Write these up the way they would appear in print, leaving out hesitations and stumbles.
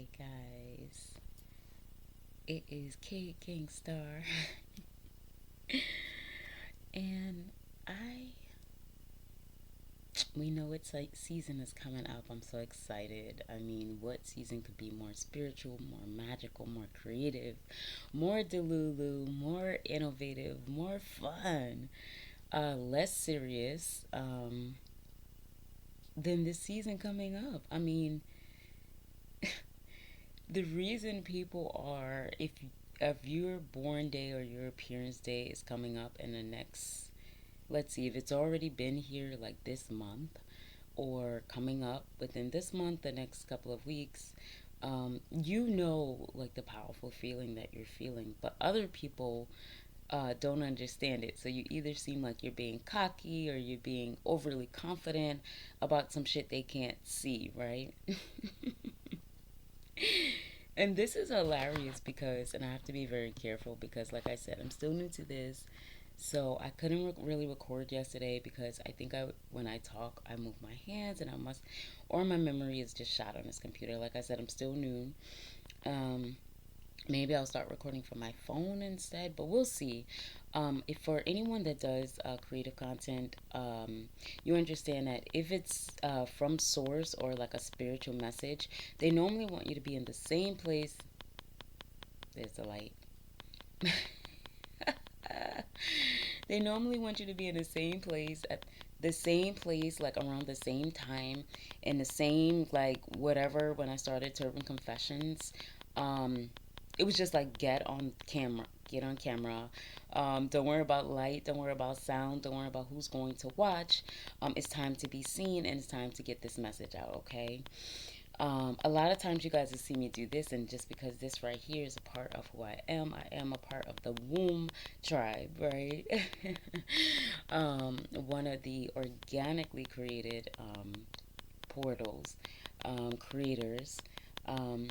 Hey guys, it is Kate Kingstar, and I we know it's like season is coming up. I'm so excited. I mean, what season could be more spiritual, more magical, more creative, more delulu, more innovative, more fun, less serious than this season coming up? I mean, the reason people are if your born day or your appearance day is coming up in the next, let's see, if it's already been here like this month or coming up within this month, the next couple of weeks, you know, like the powerful feeling that you're feeling, but other people don't understand it. So you either seem like you're being cocky or you're being overly confident about some shit they can't see, right? And this is hilarious because, and I have to be very careful because, like I said, I'm still new to this. So I couldn't really record yesterday because I think when I talk, I move my hands and I must, or my memory is just shot on this computer. Like I said, I'm still new. Um, Maybe I'll start recording from my phone instead, but we'll see. If for anyone that does creative content, you understand that if it's from source or like a spiritual message, they normally want you to be in the same place. There's the light. They normally want you to be in the same place at the same place, like around the same time, in the same like whatever. When I started Turban Confessions, um, it was just like get on camera. Don't worry about light, don't worry about sound, don't worry about who's going to watch. It's time to be seen and it's time to get this message out. Okay. A lot of times you guys will see me do this, and just because this right here is a part of who I am a part of the womb tribe, right? One of the organically created portals, creators, um,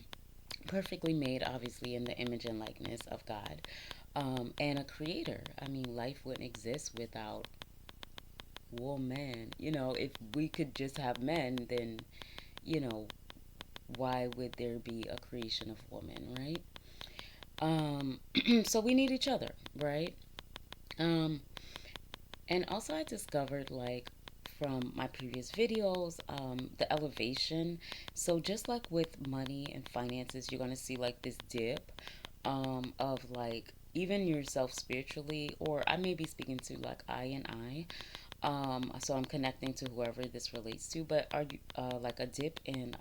perfectly made, obviously, in the image and likeness of God, and a creator. I mean, life wouldn't exist without woman. You know, if we could just have men, then, you know, why would there be a creation of woman, right? Um, so we need each other, right? Um, and also, I discovered like from my previous videos, the elevation. So just like with money and finances, you're gonna see like this dip of like even yourself spiritually, or I may be speaking to like I and I. So I'm connecting to whoever this relates to, but are you like a dip in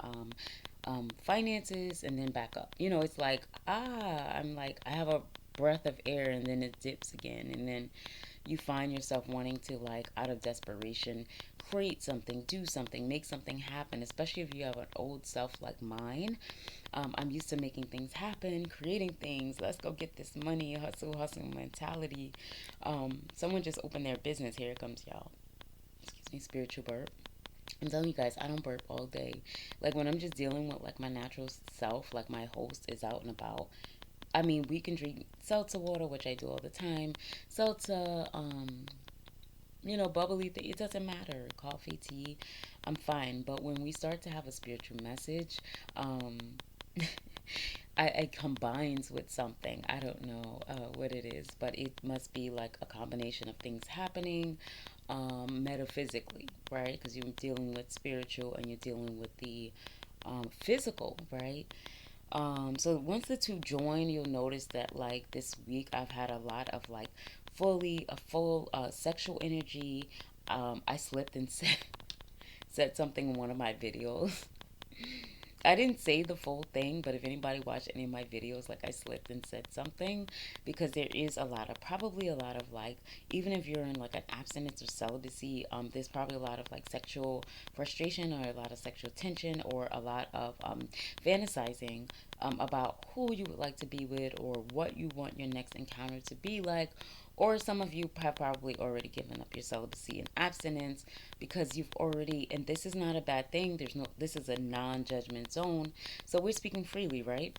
finances and then back up? You know, it's like, I'm like, I have a breath of air and then it dips again. And then you find yourself wanting to, like, out of desperation, create something, do something, make something happen, especially if you have an old self like mine. I'm used to making things happen, creating things. Let's go get this money, hustle, hustle mentality. Someone just opened their business. Here it comes, y'all. Excuse me, spiritual burp. I'm telling you guys, I don't burp all day. Like when I'm just dealing with like my natural self, like my host is out and about. I mean, we can drink seltzer water, which I do all the time. Seltzer, bubbly thing. It doesn't matter. Coffee, tea, I'm fine. But when we start to have a spiritual message, um, I combines with something. I don't know what it is, but it must be like a combination of things happening metaphysically, right? Because you're dealing with spiritual and you're dealing with the physical, right? So once the two join, you'll notice that like this week I've had a lot of like a full sexual energy. I slipped and said something in one of my videos. I didn't say the full thing, but if anybody watched any of my videos, like I slipped and said something because there is probably a lot of like, even if you're in like an abstinence or celibacy, there's probably a lot of like sexual frustration or a lot of sexual tension or a lot of fantasizing about who you would like to be with or what you want your next encounter to be like. Or some of you have probably already given up your celibacy and abstinence because you've already, and this is not a bad thing. This is a non-judgment zone, so we're speaking freely, right?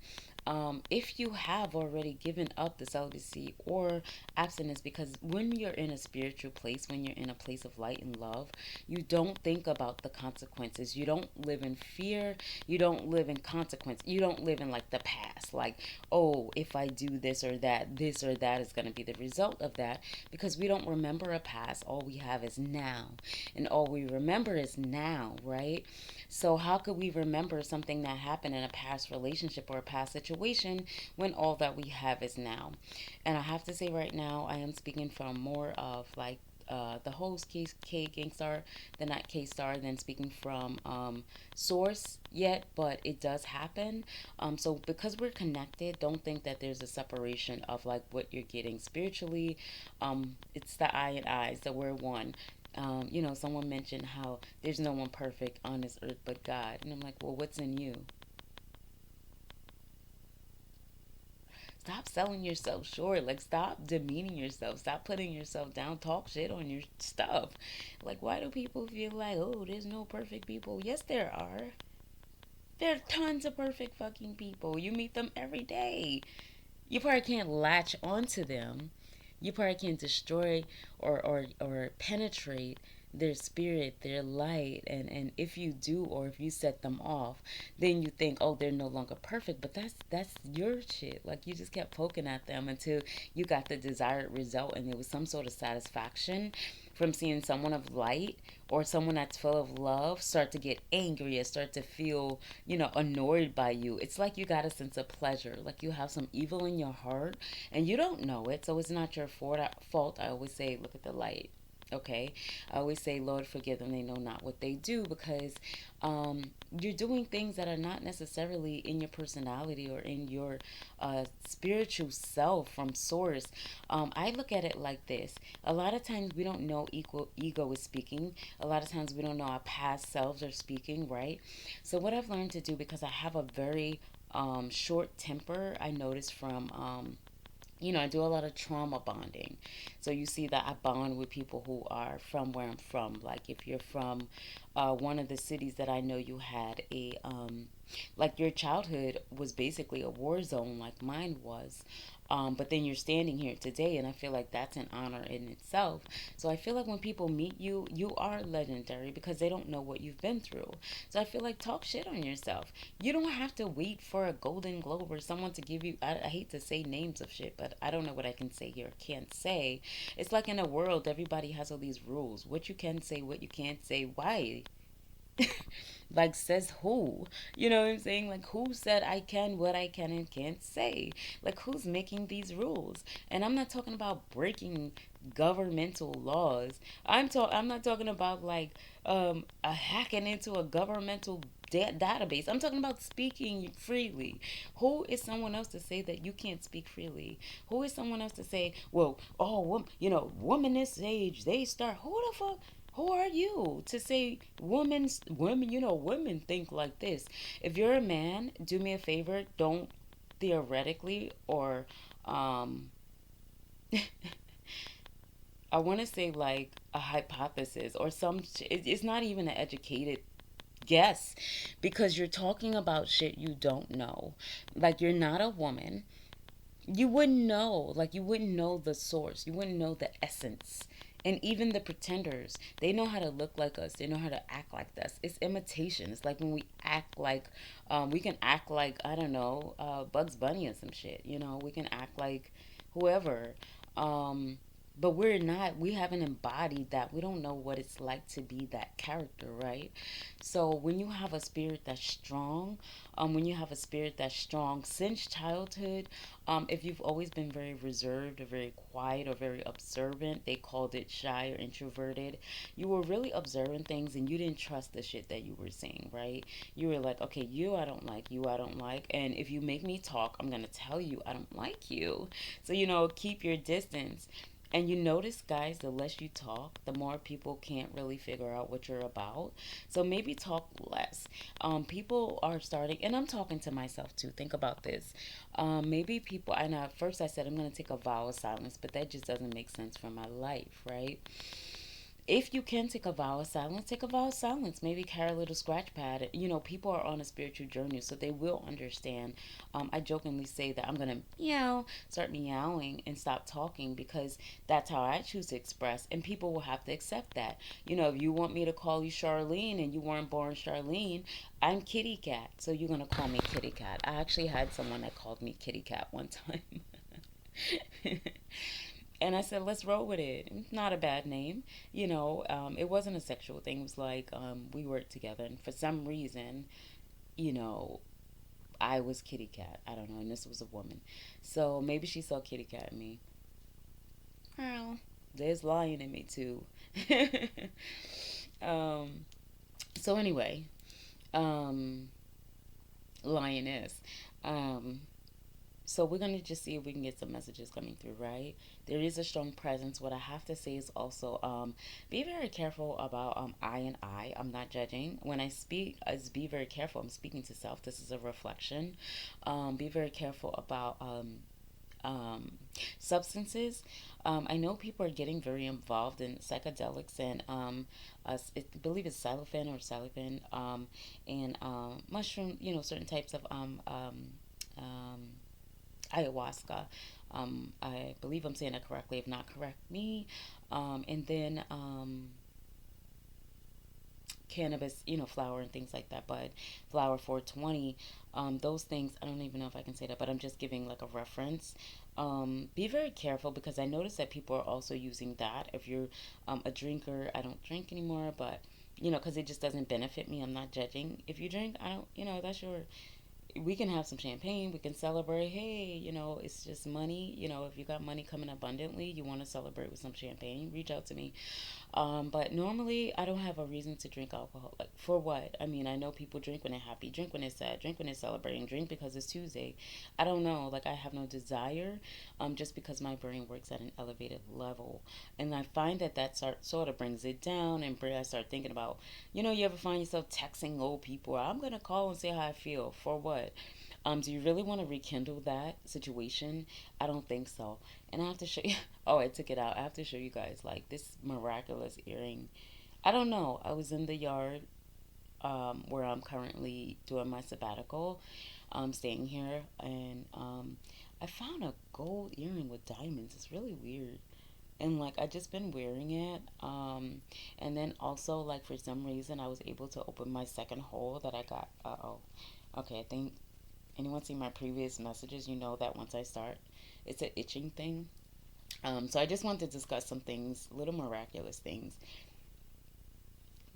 if you have already given up the celibacy or abstinence, because when you're in a spiritual place, when you're in a place of light and love, you don't think about the consequences. You don't live in fear. You don't live in consequence. You don't live in like the past, like, oh, if I do this or that is going to be the result of that, because we don't remember a past. All we have is now, and all we remember is now, right? So, how could we remember something that happened in a past relationship or a past situation when all that we have is now? And I have to say, right now, I am speaking from more of like the host K Gangstar, the not K Star, than speaking from source yet, but it does happen. So because we're connected, don't think that there's a separation of like what you're getting spiritually. It's the I and I, so we're one. Someone mentioned how there's no one perfect on this earth but God. And I'm like, well, what's in you? Stop selling yourself short. Like, stop demeaning yourself. Stop putting yourself down. Talk shit on your stuff. Like, why do people feel like, oh, there's no perfect people? Yes, there are. There are tons of perfect fucking people. You meet them every day. You probably can't latch onto them. You probably can't destroy or penetrate their spirit, their light, and if you do, or if you set them off, then you think, oh, they're no longer perfect. But that's your shit. Like, you just kept poking at them until you got the desired result, and there was some sort of satisfaction from seeing someone of light or someone that's full of love start to get angry or start to feel, annoyed by you. It's like you got a sense of pleasure, like you have some evil in your heart and you don't know it, so it's not your fault. I always say, look at the light. Okay, I always say, Lord, forgive them, they know not what they do, because you're doing things that are not necessarily in your personality or in your spiritual self from source. I look at it like this: a lot of times we don't know equal ego is speaking. A lot of times we don't know our past selves are speaking, right? So what I've learned to do, because I have a very short temper, I noticed from I do a lot of trauma bonding. So you see that I bond with people who are from where I'm from. Like if you're from one of the cities that I know, you had like your childhood was basically a war zone like mine was. But then you're standing here today, and I feel like that's an honor in itself. So I feel like when people meet you, you are legendary because they don't know what you've been through. So I feel like talk shit on yourself. You don't have to wait for a Golden Globe or someone to give you. I hate to say names of shit, but I don't know what I can say here, can't say. It's like in a world, everybody has all these rules. What you can say, what you can't say. Why? Like, says who? You know what I'm saying? Like, who said I can what I can and can't say? Like, who's making these rules? And I'm not talking about breaking governmental laws. I'm not talking about like hacking into a governmental database. I'm talking about speaking freely. Who is someone else to say that you can't speak freely? Who is someone else to say, well, oh, woman this age, they start. Who the fuck? Who are you to say women think like this? If you're a man, do me a favor, don't theoretically or um I want to say like a hypothesis or it's not even an educated guess, because you're talking about shit you don't know. Like, you're not a woman. You wouldn't know. Like, you wouldn't know the source. You wouldn't know the essence. And even the pretenders, they know how to look like us. They know how to act like us. It's imitation. It's like when we act like, we can act like, I don't know, Bugs Bunny or some shit. We can act like whoever. Um, but we're not, we haven't embodied that. We don't know what it's like to be that character, right? So when you have a spirit that's strong, when you have a spirit that's strong since childhood, if you've always been very reserved or very quiet or very observant, they called it shy or introverted. You were really observing things and you didn't trust the shit that you were seeing, right? You were like, okay, you I don't like, you I don't like, and if you make me talk, I'm gonna tell you I don't like you. So keep your distance. And you notice, guys, the less you talk, the more people can't really figure out what you're about. So maybe talk less. People are starting, and I'm talking to myself too. Think about this. Maybe people, I know at first I said I'm going to take a vow of silence, but that just doesn't make sense for my life, right? If you can take a vow of silence, take a vow of silence. Maybe carry a little scratch pad. You know, people are on a spiritual journey, so they will understand. I jokingly say that I'm gonna meow, start meowing, and stop talking because that's how I choose to express, and people will have to accept that. You know, if you want me to call you Charlene and you weren't born Charlene, I'm Kitty Cat, so you're gonna call me Kitty Cat. I actually had someone that called me Kitty Cat one time. And I said, let's roll with it. It's not a bad name. You know, it wasn't a sexual thing. It was like we worked together, and for some reason, you know, I was Kitty Cat. I don't know, and this was a woman. So maybe she saw Kitty Cat in me. Well, there's lion in me too. um, so anyway, um, lioness. Um, So we're gonna just see if we can get some messages coming through, right? There is a strong presence. What I have to say is also be very careful about I and I. I'm not judging. When I speak, is be very careful. I'm speaking to self. This is a reflection. Be very careful about um, substances. I know people are getting very involved in psychedelics and I believe it's xylophone or xylophone and mushroom. You know, certain types of um, ayahuasca. I believe I'm saying that correctly. If not, correct me. And then cannabis, you know, flower and things like that. But flower 420, those things, I don't even know if I can say that, but I'm just giving like a reference. Be very careful because I notice that people are also using that. If you're a drinker, I don't drink anymore, but you know, because it just doesn't benefit me. I'm not judging. If you drink, I don't, you know, that's your, we can have some champagne, we can celebrate. Hey, you know, it's just money. You know, if you got money coming abundantly, you want to celebrate with some champagne, reach out to me. But normally I don't have a reason to drink alcohol. Like for what? I mean, I know people drink when they're happy, drink when they're sad, drink when they're celebrating, drink because it's Tuesday. I don't know. Like I have no desire, just because my brain works at an elevated level, and I find that sort of brings it down, and I start thinking about, you know, you ever find yourself texting old people? I'm gonna call and say how I feel. For what? Do you really want to rekindle that situation? I don't think so. And I have to show you. Oh, I took it out. I have to show you guys like this miraculous earring. I don't know. I was in the yard where I'm currently doing my sabbatical, staying here, and I found a gold earring with diamonds. It's really weird. And like I just been wearing it, and then also like for some reason I was able to open my second hole that I got. Okay. I think anyone see my previous messages, you know that once I start, it's an itching thing. So I just wanted to discuss some things, little miraculous things.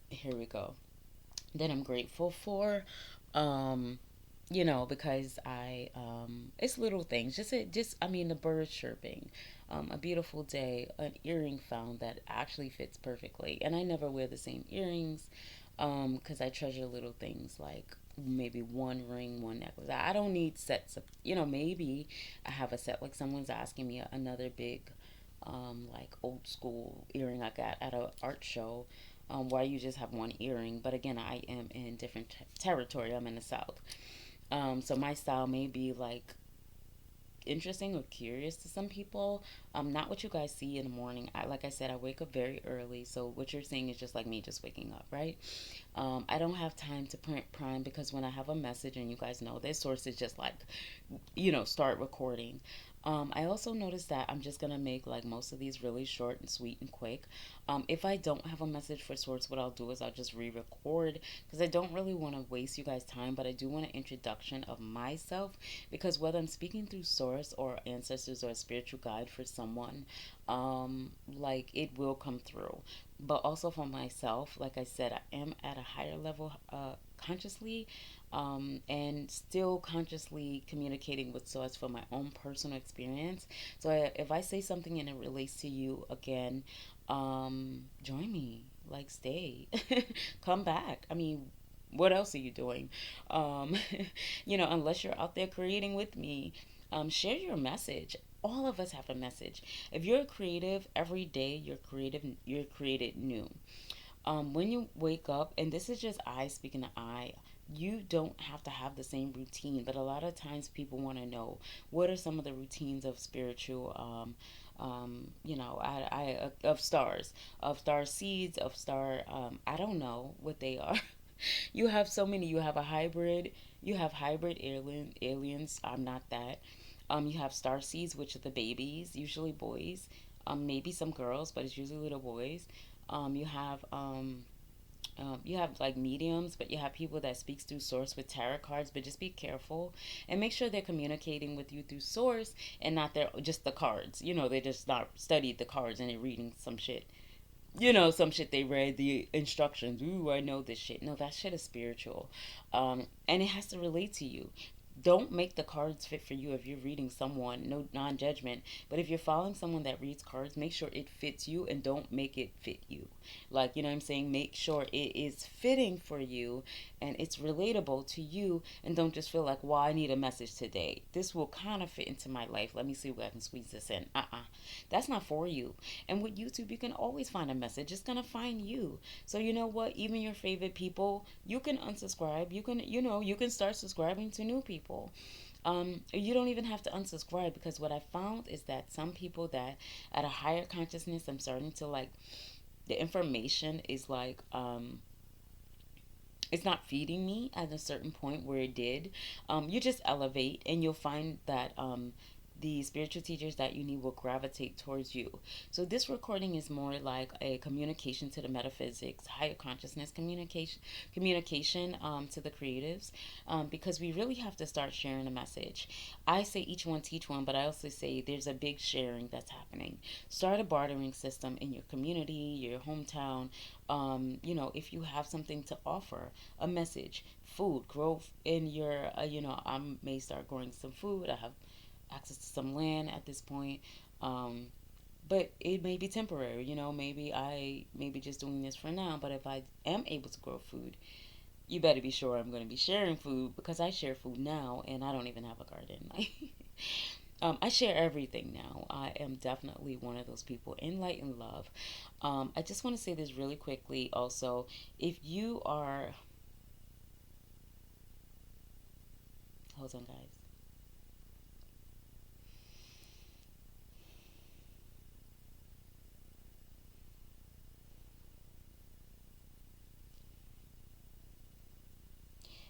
Here we go. That I'm grateful for. Um, you know, because it's little things. Just I mean, the birds chirping, a beautiful day, an earring found that actually fits perfectly, and I never wear the same earrings, because I treasure little things like maybe one ring, one necklace. I don't need sets of, you know, maybe I have a set like someone's asking me another big, like old school earring I got at a art show. Why you just have one earring, but again, I am in different territory. I'm in the South, so my style may be like interesting or curious to some people. Not what you guys see in the morning. Like I said, I wake up very early, so what you're seeing is just like me just waking up, right? I don't have time to print prime because when I have a message, and you guys know this source is just like, you know, start recording. I also noticed that I'm just gonna make like most of these really short and sweet and quick. If I don't have a message for source, what I'll do is I'll just re-record because I don't really want to waste you guys' time, but I do want an introduction of myself because whether I'm speaking through source or ancestors or a spiritual guide for someone, like it will come through. But also for myself, like I said, I am at a higher level consciously, and still consciously communicating with source for my own personal experience. So if I say something and it relates to you again, join me, like stay, come back. I mean, what else are you doing? Um, you know, unless you're out there creating with me, share your message. All of us have a message. If you're creative, every day you're creative, you're created new. When you wake up, and this is just I speaking to I, you don't have to have the same routine, but a lot of times people want to know what are some of the routines of spiritual of stars, of star seeds, of star. I don't know what they are. You have so many. You have a hybrid. You have hybrid aliens. I'm not that. You have star seeds, which are the babies, usually boys. Maybe some girls, but it's usually little boys. You have like mediums, but you have people that speaks through source with tarot cards. But just be careful and make sure they're communicating with you through source and not they're just the cards. They just not studied the cards and they're reading some shit. Some shit they read the instructions. Ooh, I know this shit. No, that shit is spiritual, and it has to relate to you. Don't make the cards fit for you if you're reading someone. No non-judgment, but if you're following someone that reads cards, make sure it fits you and don't make it fit you. Like, what I'm saying, make sure it is fitting for you and it's relatable to you, and don't just feel like, well, I need a message today. This will kind of fit into my life. Let me see where I can squeeze this in. That's not for you. And with YouTube, you can always find a message. It's gonna find you. So you know what? Even your favorite people, you can unsubscribe. You can start subscribing to new people. You don't even have to unsubscribe, because what I found is that some people that at a higher consciousness, I'm starting to like the information is like it's not feeding me at a certain point where it did. You just elevate, and you'll find that the spiritual teachers that you need will gravitate towards you. So this recording is more like a communication to the metaphysics, higher consciousness communication to the creatives, because we really have to start sharing a message. I say each one teach one, but I also say there's a big sharing that's happening. Start a bartering system in your community, your hometown. If you have something to offer, a message, food, grow in your, I may start growing some food. I have access to some land at this point. Um, but it may be temporary, maybe I may be just doing this for now, but if I am able to grow food, you better be sure I'm going to be sharing food, because I share food now and I don't even have a garden. I share everything now. I am definitely one of those people in light and love. I just want to say this really quickly also. If you are, hold on, guys.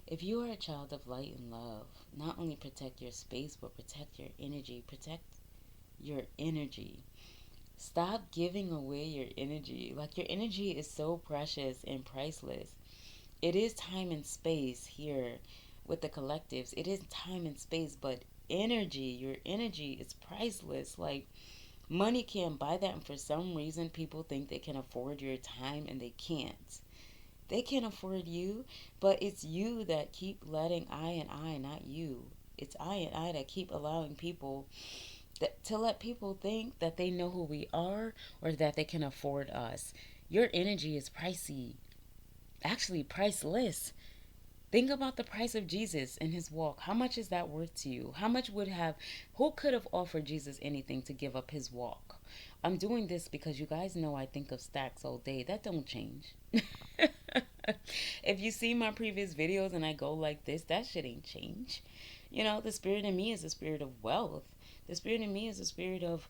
If you are a child of light and love, not only protect your space, but protect your energy. Protect your energy. Stop giving away your energy. Like, your energy is so precious and priceless. It is time and space here with the collectives. It is time and space, but your energy is priceless. Like, money can't buy that, and for some reason, people think they can afford your time, and they can't. They can't afford you, but it's you that keep letting I, not you. It's I and I that keep allowing people to let people think that they know who we are or that they can afford us. Your energy is pricey, actually priceless. Think about the price of Jesus and his walk. How much is that worth to you? Who could have offered Jesus anything to give up his walk? I'm doing this because you guys know I think of stacks all day. That don't change. If you see my previous videos and I go like this, that shit ain't change. The spirit in me is a spirit of wealth. The spirit in me is a spirit of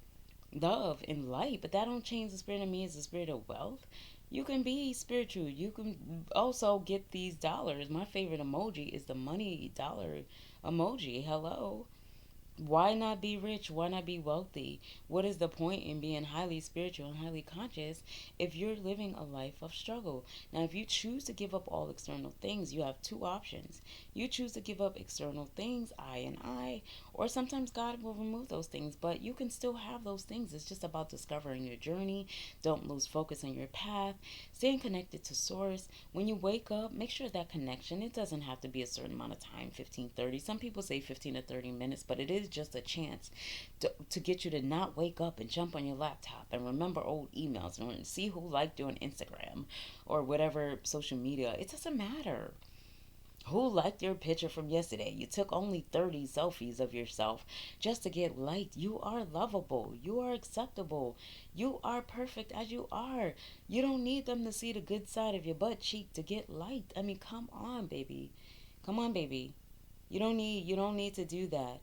love and light, but that don't change. The spirit in me is the spirit of wealth. You can be spiritual. You can also get these dollars. My favorite emoji is the money dollar emoji. Hello. Why not be rich? Why not be wealthy? What is the point in being highly spiritual and highly conscious if you're living a life of struggle? Now, if you choose to give up all external things, you have two options. You choose to give up external things, I and I, or sometimes God will remove those things, but you can still have those things. It's just about discovering your journey. Don't lose focus on your path. Staying connected to source. When you wake up, make sure that connection, it doesn't have to be a certain amount of time, 15, 30. Some people say 15 to 30 minutes, but it is just a chance to get you to not wake up and jump on your laptop and remember old emails and see who liked you on Instagram or whatever social media. It doesn't matter. Who liked your picture from yesterday? You took only 30 selfies of yourself just to get liked. You are lovable. You are acceptable. You are perfect as you are. You don't need them to see the good side of your butt cheek to get liked. I mean, come on, baby. Come on, baby. You don't need to do that.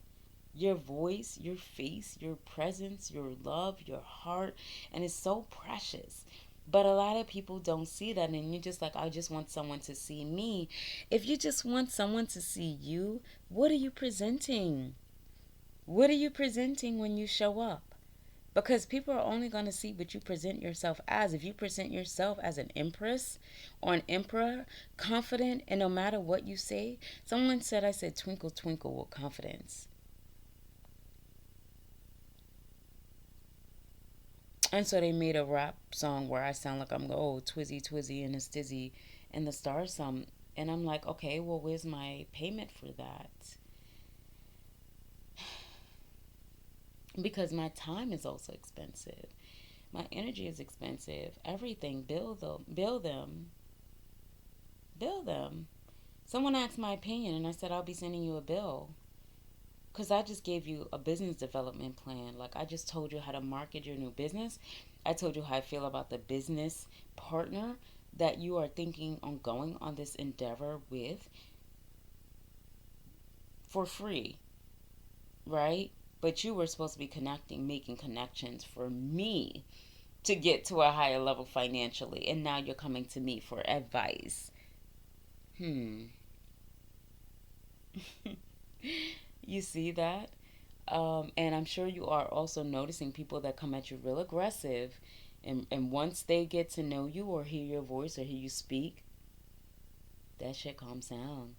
Your voice, your face, your presence, your love, your heart, and it's so precious. But a lot of people don't see that, and you're just like, I just want someone to see me. If you just want someone to see you, what are you presenting? What are you presenting when you show up? Because people are only going to see what you present yourself as. If you present yourself as an empress or an emperor, confident, and no matter what you say, someone said, I said, twinkle, twinkle with confidence. And so they made a rap song where I sound like I'm, oh, twizzy, twizzy, and a stizzy, and the stars some. And I'm like, okay, well, where's my payment for that? Because my time is also expensive. My energy is expensive. Everything, bill them. Someone asked my opinion, and I said, I'll be sending you a bill. Because I just gave you a business development plan. Like, I just told you how to market your new business. I told you how I feel about the business partner that you are thinking on going on this endeavor with for free, right? But you were supposed to be connecting, making connections for me to get to a higher level financially. And now you're coming to me for advice. Hmm. You see that? And I'm sure you are also noticing people that come at you real aggressive. And once they get to know you or hear your voice or hear you speak, that shit calms down.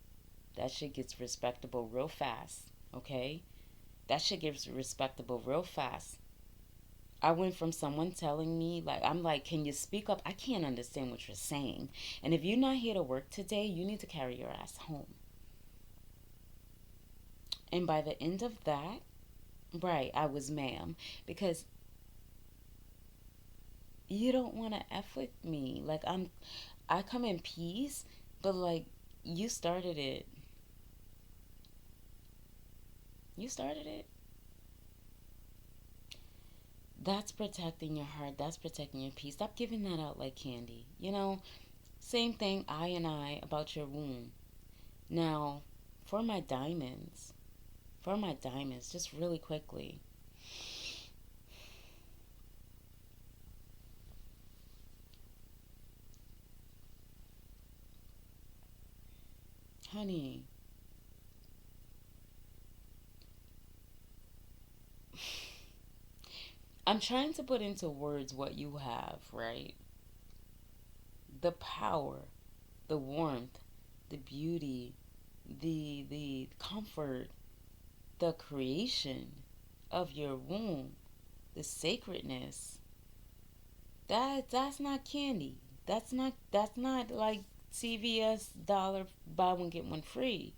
That shit gets respectable real fast. Okay? That shit gets respectable real fast. I went from someone telling me, like, I'm like, can you speak up? I can't understand what you're saying. And if you're not here to work today, you need to carry your ass home. And by the end of that, right, I was ma'am. Because you don't want to F with me. Like, I come in peace, but like, you started it. You started it. That's protecting your heart. That's protecting your peace. Stop giving that out like candy. Same thing, I about your womb. Now, for my diamonds, just really quickly, honey, I'm trying to put into words what you have, right? The power, the warmth, the beauty, the comfort, the creation of your womb, the sacredness. That's not candy. That's not like CVS dollar buy one get one free.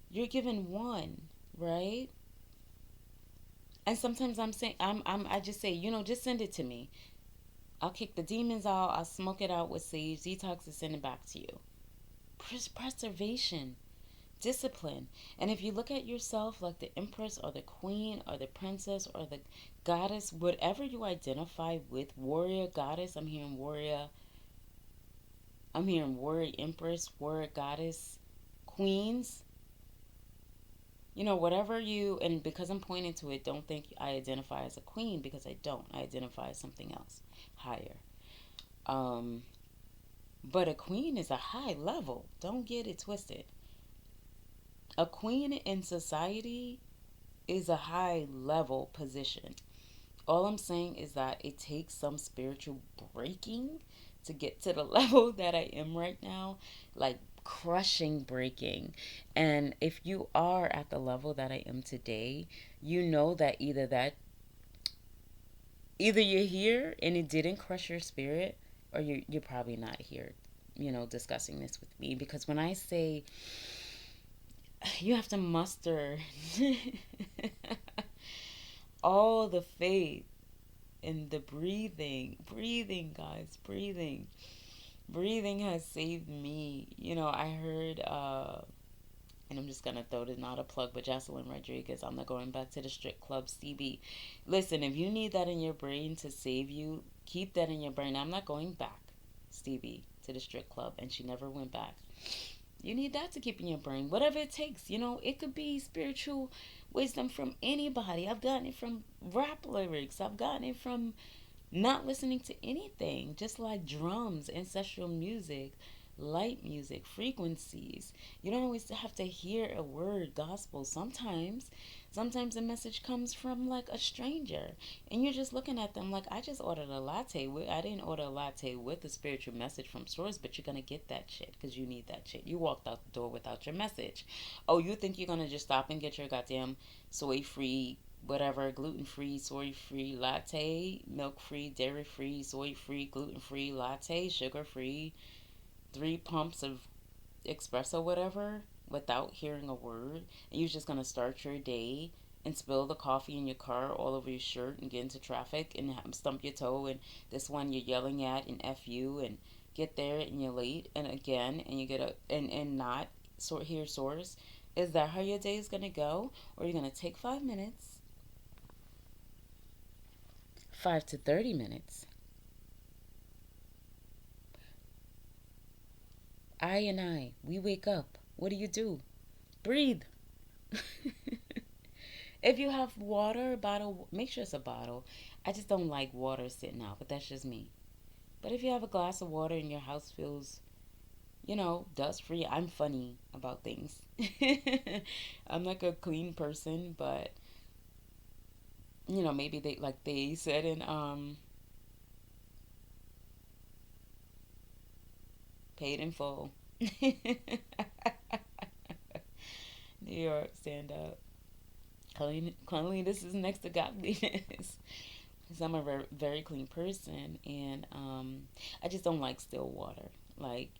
You're given one, right? And sometimes I just say, just send it to me. I'll kick the demons out. I'll smoke it out with sage, detox, and send it back to you. Preservation, discipline. And if you look at yourself like the empress or the queen or the princess or the goddess, whatever you identify with, warrior, goddess, I'm hearing warrior empress, warrior goddess, queens, whatever and because I'm pointing to it, don't think I identify as a queen, because I don't. I identify as something else, higher. Um, but a queen is a high level. Don't get it twisted. A queen in society is a high level position. All I'm saying is that it takes some spiritual breaking to get to the level that I am right now, like crushing breaking. And if you are at the level that I am today, you know that either you're here and it didn't crush your spirit, or you're probably not here, discussing this with me. Because when I say you have to muster all the faith and the breathing, guys, breathing has saved me. I heard, and I'm just gonna throw this, not a plug, but Jocelyn Rodriguez, I'm not going back to the strip club, CB. Listen, if you need that in your brain to save you, keep that in your brain. I'm not going back, Stevie, to the strip club, and she never went back. You need that to keep in your brain. Whatever it takes, it could be spiritual wisdom from anybody. I've gotten it from rap lyrics. I've gotten it from not listening to anything, just like drums, ancestral music, light music, frequencies. You don't always have to hear a word gospel. Sometimes a message comes from like a stranger, and you're just looking at them like, I just ordered a latte. I didn't order a latte with a spiritual message from source, but you're gonna get that shit because you need that shit. You walked out the door without your message. Oh, you think you're gonna just stop and get your goddamn soy free, whatever, gluten free, soy free latte, milk free, dairy free, soy free, gluten free latte, sugar free, 3 pumps of espresso, whatever, without hearing a word, and you're just gonna start your day and spill the coffee in your car all over your shirt and get into traffic and stump your toe, and this one you're yelling at and F you, and get there and you're late, and again, and you get a and not hear source. Is that how your day is gonna go? Or are you gonna take 5 minutes, 5 to 30 minutes? We wake up. What do? Breathe. If you have water, a bottle, make sure it's a bottle. I just don't like water sitting out, but that's just me. But if you have a glass of water and your house feels, dust free, I'm funny about things. I'm like a clean person, but maybe they, like they said in Paid in Full. New York, stand up. Cleanliness is next to godliness. Because I'm a very, very clean person, and I just don't like still water. Like,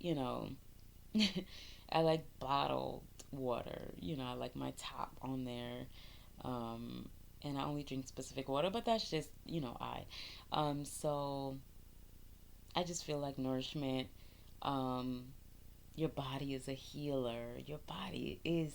I like bottled water. I like my top on there. Um, and I only drink specific water, but that's just, I. So I just feel like nourishment. Um, your body is a healer. Your body is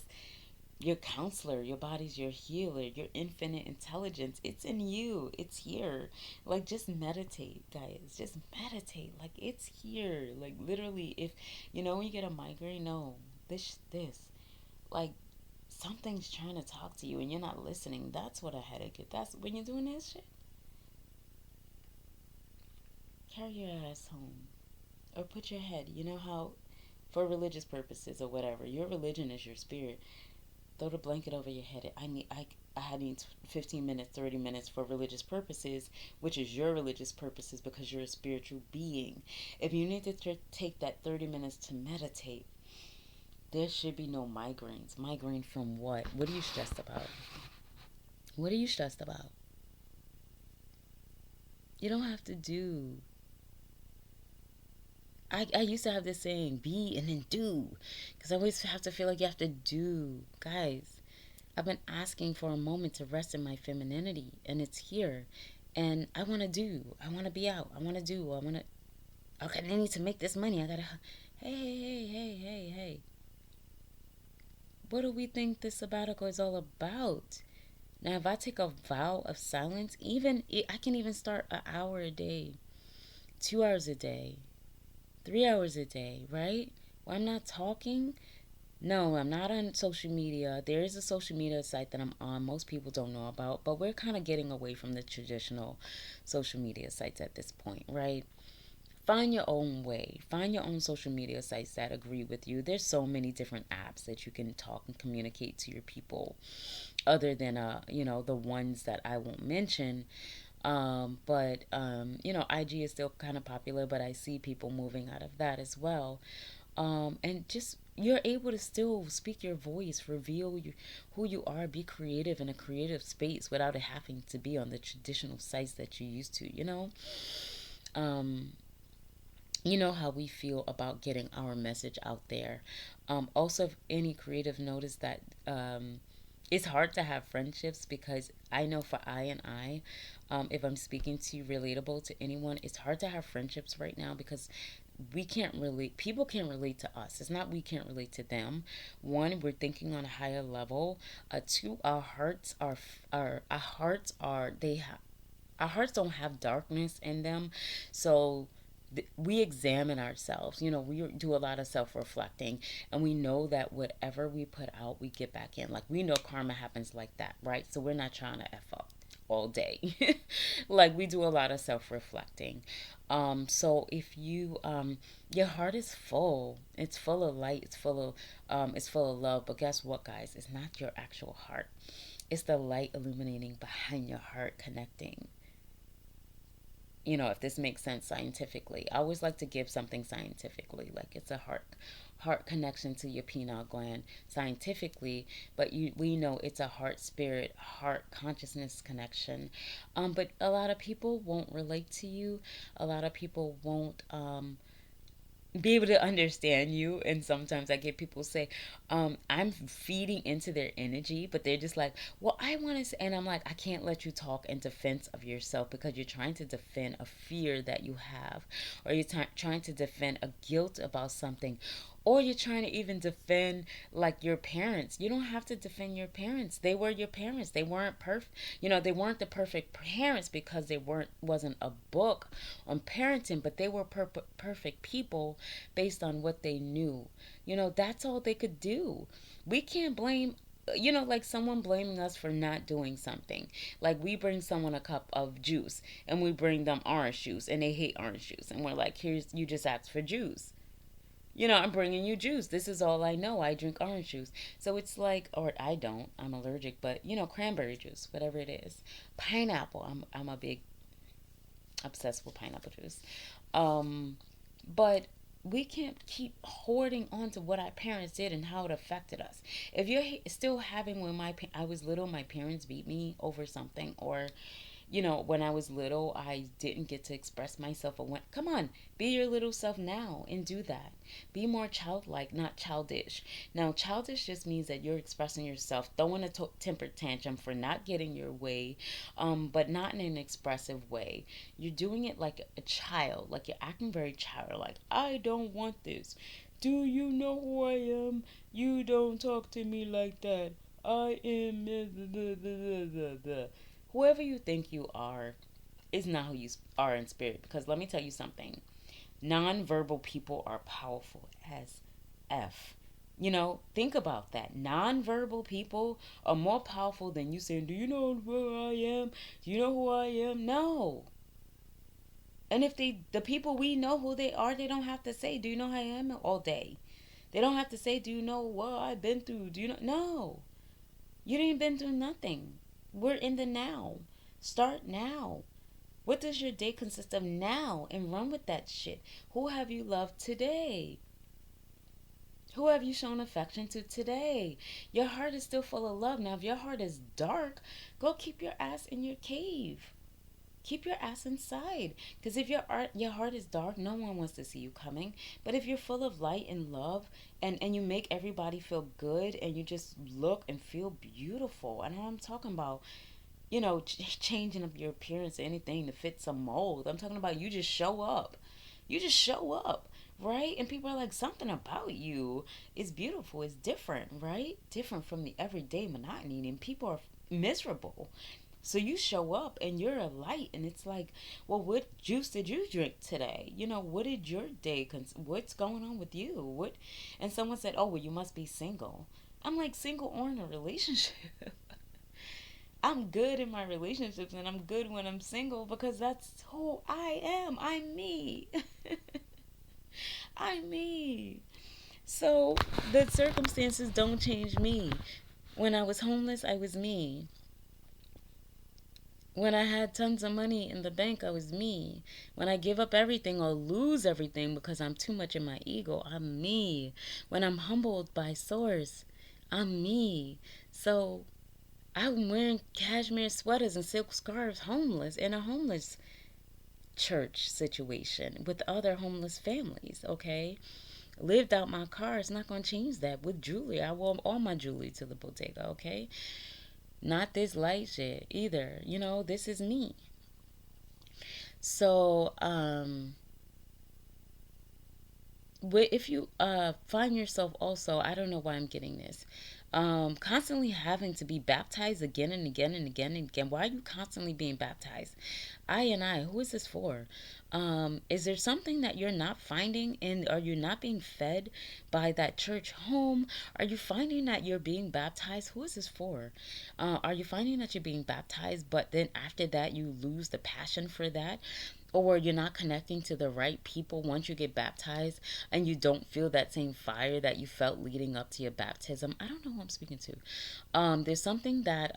your counselor. Your body's your healer. Your infinite intelligence, it's in you. It's here. Like, just meditate, guys. Just meditate. Like, it's here. Like, literally, if when you get a migraine, no, this like, something's trying to talk to you and you're not listening. That's what a headache is. That's when you're doing this shit. Carry your ass home, or put your head, how, for religious purposes or whatever, your religion is your spirit. Throw the blanket over your head. I need 15 minutes, 30 minutes for religious purposes, which is your religious purposes, because you're a spiritual being. If you need to take that 30 minutes to meditate, there should be no migraines. Migraine from what? What are you stressed about? What are you stressed about? You don't have to do. I used to have this saying, be and then do. Because I always have to feel like you have to do. Guys, I've been asking for a moment to rest in my femininity, and it's here. And I want to do. I want to be out. I want to do. I want to. Okay, I need to make this money. I gotta. Hey, hey, hey, hey, hey, hey. What do we think this sabbatical is all about? Now, if I take a vow of silence, I can even start an hour a day, 2 hours a day, 3 hours a day, right? When I'm not talking. No, I'm not on social media. There is a social media site that I'm on. Most people don't know about, but we're kind of getting away from the traditional social media sites at this point, right? Find your own way. Find your own social media sites that agree with you. There's so many different apps that you can talk and communicate to your people, other than the ones that I won't mention. But IG is still kind of popular, but I see people moving out of that as well. And just, you're able to still speak your voice, reveal who you are, be creative in a creative space without it having to be on the traditional sites that you used to. Um, you know how we feel about getting our message out there. Also, if any creative notice that it's hard to have friendships, because I know for if I'm speaking to relatable to anyone, it's hard to have friendships right now because people can't relate to us. It's not we can't relate to them. One, we're thinking on a higher level. Two, our hearts are they have our hearts don't have darkness in them, so we examine ourselves. You know, we do a lot of self reflecting, and we know that whatever we put out, we get back in. Like, we know karma happens like that, right? So we're not trying to F up all day. Like, we do a lot of self reflecting. So if you, your heart is full, it's full of light, it's full of love. But guess what, guys? It's not your actual heart. It's the light illuminating behind your heart, connecting. You know, if this makes sense scientifically. I always like to give something scientifically, like it's a heart connection to your pineal gland scientifically, but we know it's a heart spirit, heart consciousness connection. But a lot of people won't relate to you. A lot of people won't be able to understand you. And sometimes I get people say, I'm feeding into their energy, but they're just like, well, I want to, and I'm like, I can't let you talk in defense of yourself, because you're trying to defend a fear that you have, or you're trying to defend a guilt about something, or you're trying to even defend like your parents. You don't have to defend your parents. They were your parents. They weren't perfect. You know, they weren't the perfect parents because they wasn't a book on parenting, but they were perfect people based on what they knew. You know, that's all they could do. We can't blame, you know, like someone blaming us for not doing something. Like, we bring someone a cup of juice and we bring them orange juice and they hate orange juice, and we're like, here's, you just asked for juice. You know, I'm bringing you juice. This is all I know. I drink orange juice. So it's like, or I don't. I'm allergic, but you know, cranberry juice, whatever it is. Pineapple. I'm a big obsessed with pineapple juice. Um, but we can't keep hoarding on to what our parents did and how it affected us. If you're still having, when I was little, my parents beat me over something, or you know, when I was little, I didn't get to express myself. I went, come on, be your little self now and do that. Be more childlike, not childish. Now, childish just means that you're expressing yourself, throwing a temper tantrum for not getting your way, but not in an expressive way. You're doing it like a child, like you're acting very childlike. I don't want this. Do you know who I am? You don't talk to me like that. I am. Whoever you think you are is not who you are in spirit. Because let me tell you something, nonverbal people are powerful as F. You know, think about that. Nonverbal people are more powerful than you saying, do you know who I am? Do you know who I am? No. And if the people we know who they are, they don't have to say, do you know who I am all day. They don't have to say, do you know what I've been through? Do you know? No. You ain't been through nothing. We're in the now. Start now. What does your day consist of now? And run with that shit. Who have you loved today? Who have you shown affection to today? Your heart is still full of love. Now, if your heart is dark, go keep your ass in your cave. Keep your ass inside. Because if your heart is dark, no one wants to see you coming. But if you're full of light and love, and you make everybody feel good, and you just look and feel beautiful. I know what I'm talking about. You know, changing up your appearance or anything to fit some mold. I'm talking about you just show up. You just show up, right? And people are like, something about you is beautiful. It's different, right? Different from the everyday monotony. And people are miserable. So you show up and you're a light, and it's like, well, what juice did you drink today? You know, what did your day? What's going on with you? What? And someone said, oh, well, you must be single. I'm like, single or in a relationship. I'm good in my relationships, and I'm good when I'm single, because that's who I am. I'm me. I'm me. So the circumstances don't change me. When I was homeless, I was me. When I had tons of money in the bank, I was me. When I give up everything or lose everything because I'm too much in my ego, I'm me. When I'm humbled by source, I'm me. So I'm wearing cashmere sweaters and silk scarves, homeless, in a homeless church situation with other homeless families, okay? Lived out my car. It's not going to change that. With jewelry, I wore all my jewelry to the bodega, okay? Not this light shit either. You know, this is me. So, if you find yourself also, I don't know why I'm getting this. constantly having to be baptized again and again and again and again. Why are you constantly being baptized? I, who is this for? Is there something that you're not finding, and are you not being fed by that church home? Are you finding that you're being baptized? Who is this for? Are you finding that you're being baptized, but then after that you lose the passion for that? Or you're not connecting to the right people once you get baptized, and you don't feel that same fire that you felt leading up to your baptism. I don't know who I'm speaking to. There's something that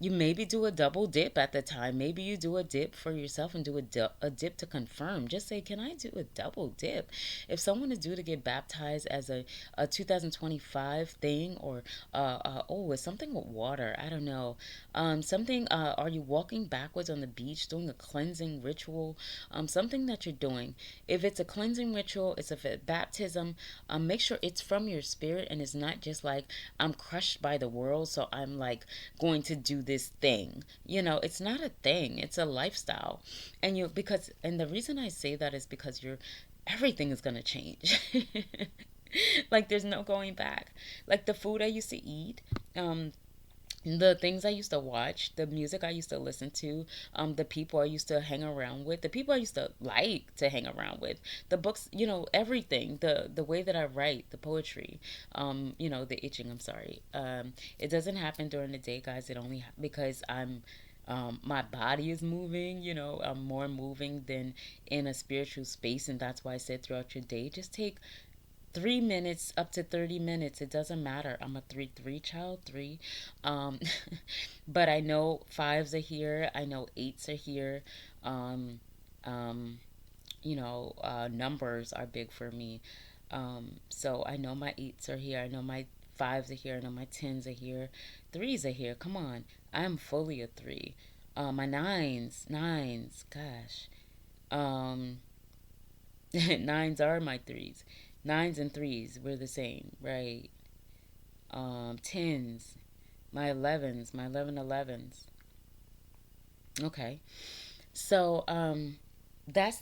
you maybe do a double dip at the time. Maybe you do a dip for yourself and do a dip to confirm. Just say, can I do a double dip? If someone is due to get baptized as a 2025 thing, or oh, it's something with water. I don't know. Something, are you walking backwards on the beach doing a cleansing ritual? Something that you're doing. If it's a cleansing ritual, it's a baptism, make sure it's from your spirit and it's not just like, I'm crushed by the world, so I'm like going to do this thing. It's not a thing, it's a lifestyle. And the reason I say that is because everything is going to change. Like, there's no going back. Like, the food I used to eat, the things I used to watch, the music I used to listen to, the people I used to hang around with, the people I used to like to hang around with, the books, everything, the way that I write, the poetry, the itching. I'm sorry. It doesn't happen during the day, guys. It only because my body is moving. I'm more moving than in a spiritual space, and that's why I said throughout your day, just take 3 minutes up to 30 minutes. It doesn't matter. I'm a 3-3 child, three. Um, but I know fives are here. I know eights are here. Um, um, Numbers are big for me. So I know my eights are here. I know my fives are here. I know my tens are here. Threes are here. Come on. I'm fully a three. My nines, gosh. Um, Nines are my threes. Nines and threes, we're the same, right? Tens, my 11s, my 11. Okay. So, that's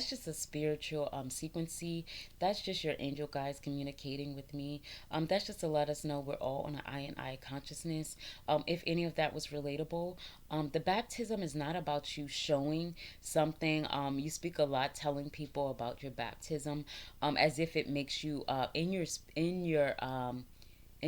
just a spiritual sequency. That's just your angel guides communicating with me. That's just to let us know we're all on an I and I consciousness. If any of that was relatable, the baptism is not about you showing something. You speak a lot telling people about your baptism, as if it makes you in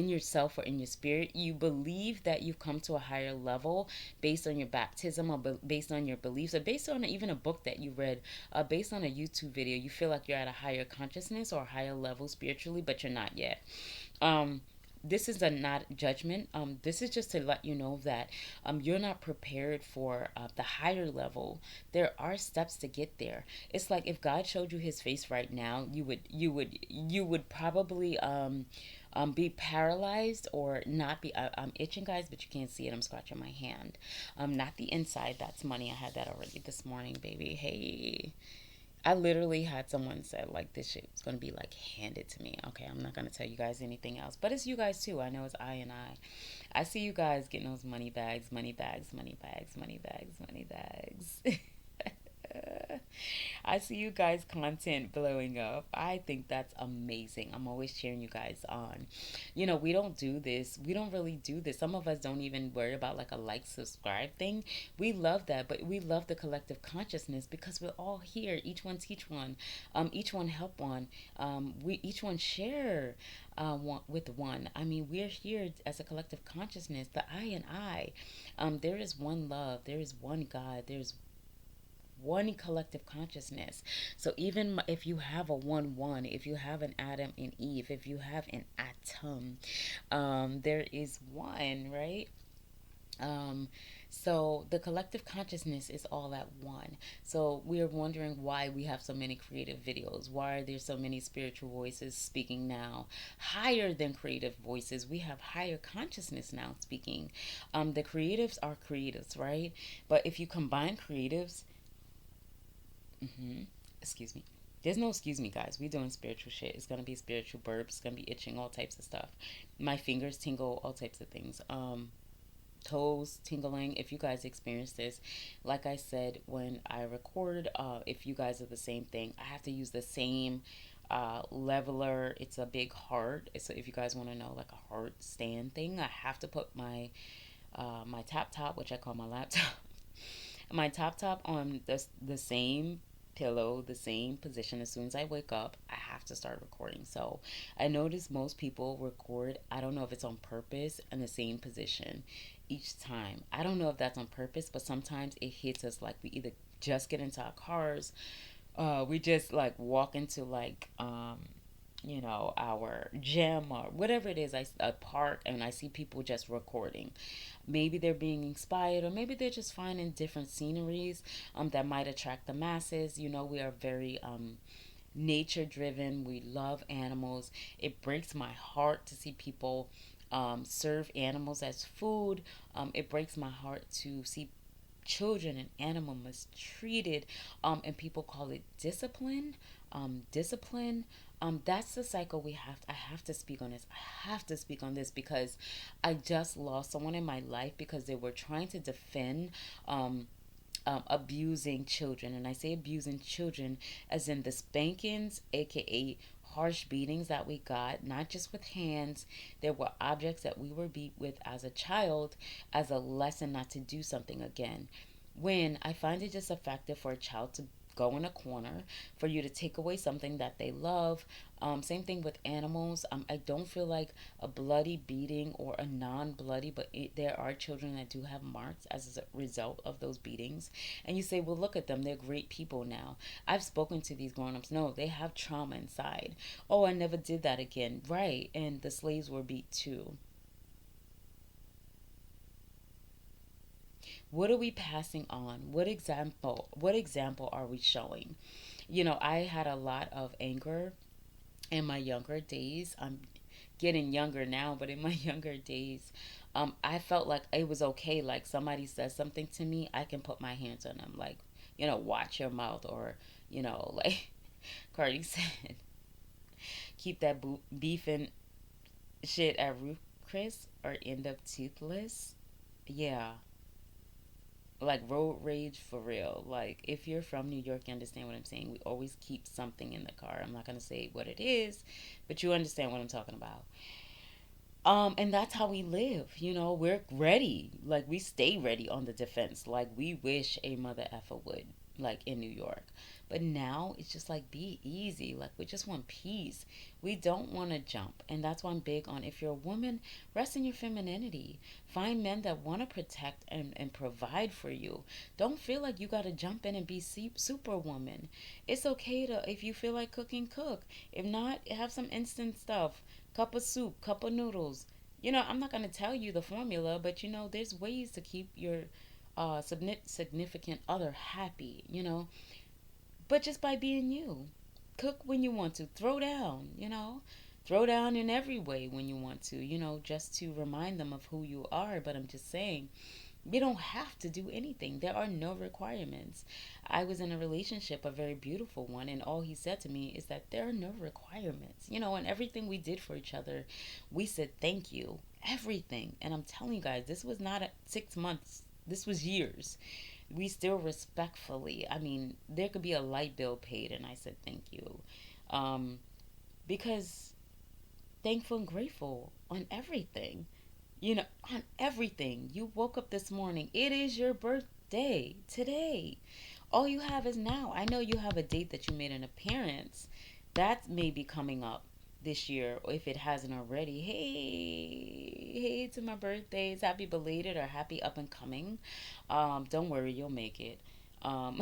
yourself or in your spirit, you believe that you've come to a higher level based on your baptism, or based on your beliefs, or based on even a book that you read, based on a YouTube video. You feel like you're at a higher consciousness or a higher level spiritually, but you're not yet. um this is a not judgment. This is just to let you know that you're not prepared for the higher level. There are steps to get there. It's like if God showed you His face right now, you would probably be paralyzed or not be. I'm itching, guys, but you can't see it. I'm scratching my hand. Not the inside. That's money. I had that already this morning, baby. Hey. I literally had someone say like this shit was gonna be like handed to me. Okay, I'm not gonna tell you guys anything else, but it's you guys too. I know it's I and I. I see you guys getting those money bags, money bags, money bags, money bags, money bags. I see you guys' content blowing up. I think that's amazing. I'm always cheering you guys on. We don't do this. We don't really do this. Some of us don't even worry about like a like subscribe thing. We love that, but we love the collective consciousness because we're all here. Each one teach one. Each one help one. We each one share one with one. I mean, we're here as a collective consciousness. The I and I. There is one love. There is one God. There's one collective consciousness. So even if you have a 1-1, if you have an Adam and Eve, if you have an atom, there is one, right? Um, so the collective consciousness is all at one. So we are wondering why we have so many creative videos. Why are there so many spiritual voices speaking now? Higher than creative voices, we have higher consciousness now speaking. The creatives are creatives, right? But if you combine creatives, excuse me. There's no excuse me, guys. We doing spiritual shit. It's gonna be spiritual burps. It's gonna be itching, all types of stuff. My fingers tingle, all types of things. Toes tingling. If you guys experience this, like I said when I record, if you guys are the same thing, I have to use the same leveler. It's a big heart. It's if you guys want to know, like a heart stand thing. I have to put my top, which I call my laptop, my top on the same pillow, the same position. As soon as I wake up, I have to start recording. So I notice most people record, I don't know if it's on purpose, in the same position each time. I don't know if that's on purpose, but sometimes it hits us like we either just get into our cars, we just like walk into like our gym or whatever it is, a park, and I see people just recording. Maybe they're being inspired, or maybe they're just finding different sceneries that might attract the masses. We are very nature driven. We love animals. It breaks my heart to see people serve animals as food. It breaks my heart to see children and animal mistreated, and people call it discipline. Discipline. That's the cycle we have. I have to speak on this. I have to speak on this because I just lost someone in my life because they were trying to defend abusing children. And I say abusing children as in the spankings, aka harsh beatings that we got, not just with hands. There were objects that we were beat with as a child as a lesson not to do something again. When I find it just effective for a child to go in a corner, for you to take away something that they love. Same thing with animals. I don't feel like a bloody beating or a non-bloody, but there are children that do have marks as a result of those beatings. And you say, well, look at them, they're great people now. I've spoken to these grown-ups. No, they have trauma inside. Oh, I never did that again. Right. And the slaves were beat too. What are we passing on? What example are we showing? I had a lot of anger in my younger days. I'm getting younger now, but in my younger days, I felt like it was okay. Like somebody says something to me, I can put my hands on them. Like, watch your mouth, or like Cardi said, keep that beefing shit at Ruth Chris or end up toothless. Yeah, like road rage for real. Like if you're from New York, you understand what I'm saying. We always keep something in the car. I'm not gonna say what it is, but you understand what I'm talking about. And that's how we live. We're ready. Like we stay ready on the defense. Like we wish a mother effer would, like in New York. But now it's just like be easy. Like we just want peace. We don't want to jump. And that's why I'm big on, if you're a woman, rest in your femininity. Find men that want to protect and provide for you. Don't feel like you got to jump in and be superwoman. It's okay to, if you feel like cooking, cook. If not, have some instant stuff, cup of soup, cup of noodles. I'm not going to tell you the formula, but there's ways to keep your significant other happy, but just by being you. Cook when you want to, throw down, throw down in every way when you want to, just to remind them of who you are. But I'm just saying, you don't have to do anything. There are no requirements. I was in a relationship, a very beautiful one, and all he said to me is that there are no requirements. And everything we did for each other, we said thank you. Everything. And I'm telling you guys, this was not 6 months, this was years. We still respectfully, I mean, there could be a light bill paid, and I said thank you. Um, because thankful and grateful on everything, on everything. You woke up this morning. It is your birthday today. All you have is now. I know you have a date that you made an appearance. That may be coming up this year, or if it hasn't already. Hey, to my birthdays. Happy belated or happy up and coming. Don't worry, you'll make it. Um,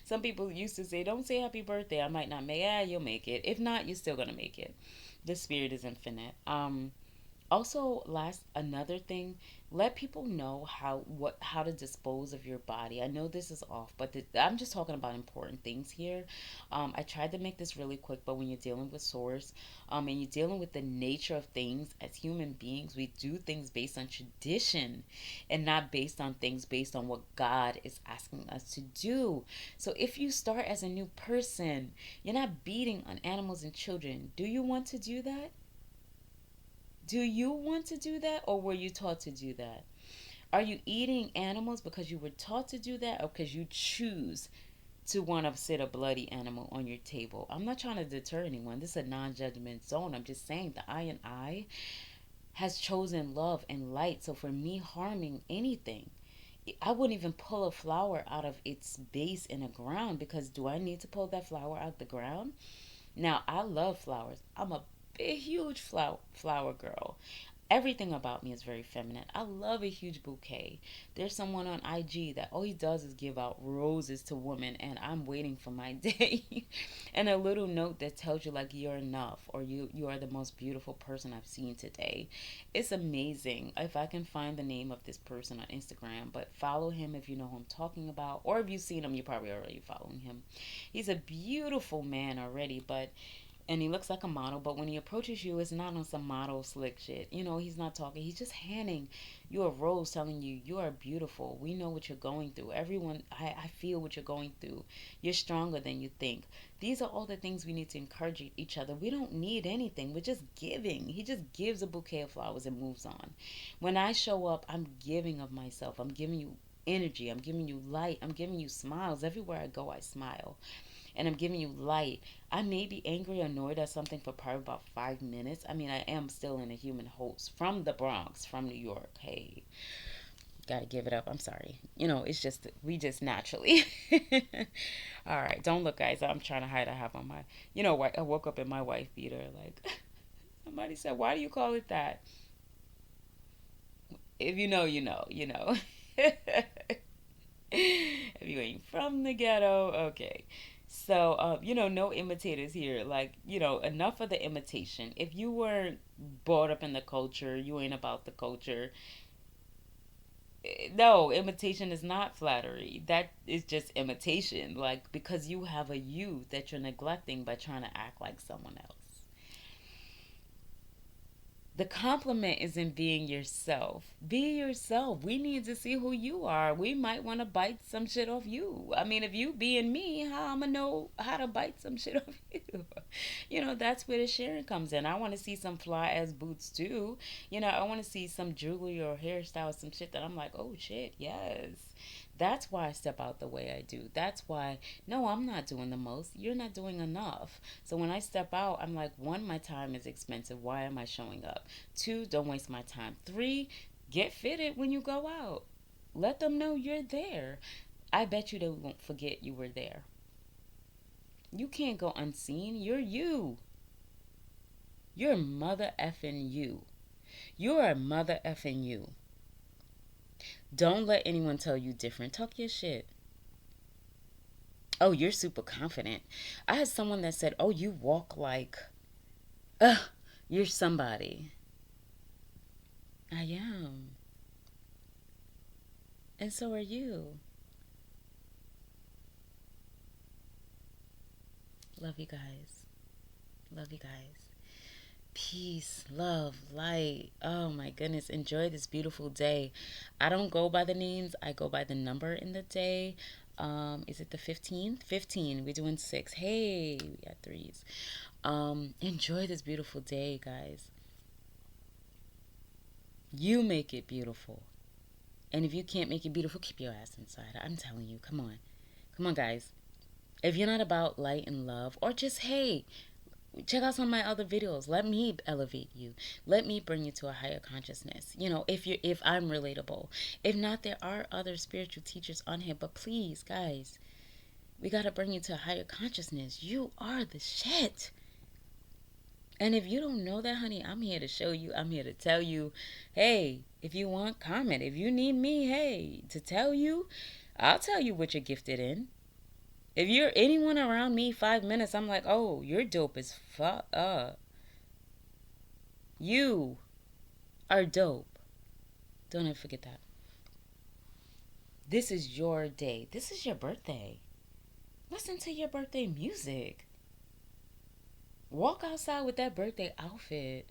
some people used to say, "Don't say happy birthday. I might not make it." Yeah, you'll make it. If not, you're still gonna make it. The spirit is infinite. Also, last another thing, let people know how to dispose of your body. I know this is off, but I'm just talking about important things here. I tried to make this really quick, but when you're dealing with source, and you're dealing with the nature of things, as human beings, we do things based on tradition and not based on things based on what God is asking us to do. So if you start as a new person, you're not beating on animals and children. Do you want to do that? Do you want to do that, or were you taught to do that? Are you eating animals because you were taught to do that, or because you choose? to want to sit a bloody animal on your table. I'm not trying to deter anyone. This is a non-judgment zone. I'm just saying the I and I has chosen love and light. So for me harming anything, I wouldn't even pull a flower out of its base in the ground, because do I need to pull that flower out the ground? Now, I love flowers. I'm a big, huge flower girl. Everything about me is very feminine. I love a huge bouquet. There's someone on IG that all he does is give out roses to women, and I'm waiting for my day. And a little note that tells you like you're enough, or you are the most beautiful person I've seen today. It's amazing. If I can find the name of this person on Instagram, but follow him if you know who I'm talking about, or if you've seen him, you're probably already following him. He's a beautiful man already, but and he looks like a model, but when he approaches you, it's not on some model slick shit. You know, he's not talking. He's just handing you a rose, telling you you are beautiful. We know what you're going through. Everyone, I feel what you're going through. You're stronger than you think. These are all the things we need to encourage each other. We don't need anything. We're just giving. He just gives a bouquet of flowers and moves on. When I show up, I'm giving of myself. I'm giving you energy. I'm giving you light. I'm giving you smiles. Everywhere I go, I smile, and I'm giving you light. I may be angry or annoyed at something for probably about 5 minutes. I mean, I am still in a human host from the Bronx, from New York. Hey, gotta give it up. I'm sorry. You know, it's just, we just naturally. All right, don't look, guys. I'm trying to hide. I have on my, you know, I woke up in my wife beater. Like, somebody said, why do you call it that? If you know, you know, you know. If you ain't from the ghetto, okay. So, you know, no imitators here. Like, you know, enough of the imitation. If you weren't brought up in the culture, you ain't about the culture. No, imitation is not flattery. That is just imitation. Like, because you have a you that you're neglecting by trying to act like someone else. The compliment is in being yourself. Be yourself. We need to see who you are. We might want to bite some shit off you. I mean, if you being me, how I'm gonna know how to bite some shit off you? You know, that's where the sharing comes in. I want to see some fly ass boots too. You know, I want to see some jewelry or hairstyle, some shit that I'm like, oh shit, yes. That's why I step out the way I do. That's why, no, I'm not doing the most. You're not doing enough. So when I step out, I'm like, one, my time is expensive. Why am I showing up? Two, don't waste my time. Three, get fitted when you go out. Let them know you're there. I bet you they won't forget you were there. You can't go unseen. You're you. You're mother effing you. You're a mother effing you. Don't let anyone tell you different. Talk your shit. Oh, you're super confident. I had someone that said, oh, you walk like, you're somebody. I am. And so are you. Love you guys. Love you guys. Peace, love, light. Oh my goodness. Enjoy this beautiful day. I don't go by the names, I go by the number in the day. Is it the 15th? 15. We're doing six. Hey, we got threes. Enjoy this beautiful day, guys. You make it beautiful. And if you can't make it beautiful, keep your ass inside. I'm telling you, come on. Come on, guys. If you're not about light and love, or just, hey, check out some of my other videos. Let me elevate you. Let me bring you to a higher consciousness. You know, if I'm relatable. If not, there are other spiritual teachers on here. But please, guys, we got to bring you to a higher consciousness. You are the shit. And if you don't know that, honey, I'm here to show you. I'm here to tell you, hey, if you want, comment. If you need me, hey, to tell you, I'll tell you what you're gifted in. If you're anyone around me 5 minutes, I'm like, oh, you're dope as fuck. You are dope. Don't ever forget that. This is your day. This is your birthday. Listen to your birthday music. Walk outside with that birthday outfit.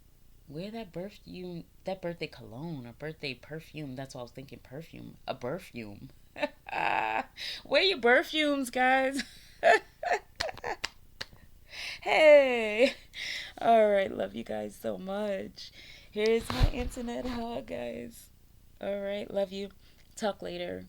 Wear that birthday cologne or birthday perfume. That's what I was thinking, perfume. A perfume. Wear your perfumes, guys. Hey. All right, love you guys so much. Here's my internet hug, guys. All right, love you. Talk later.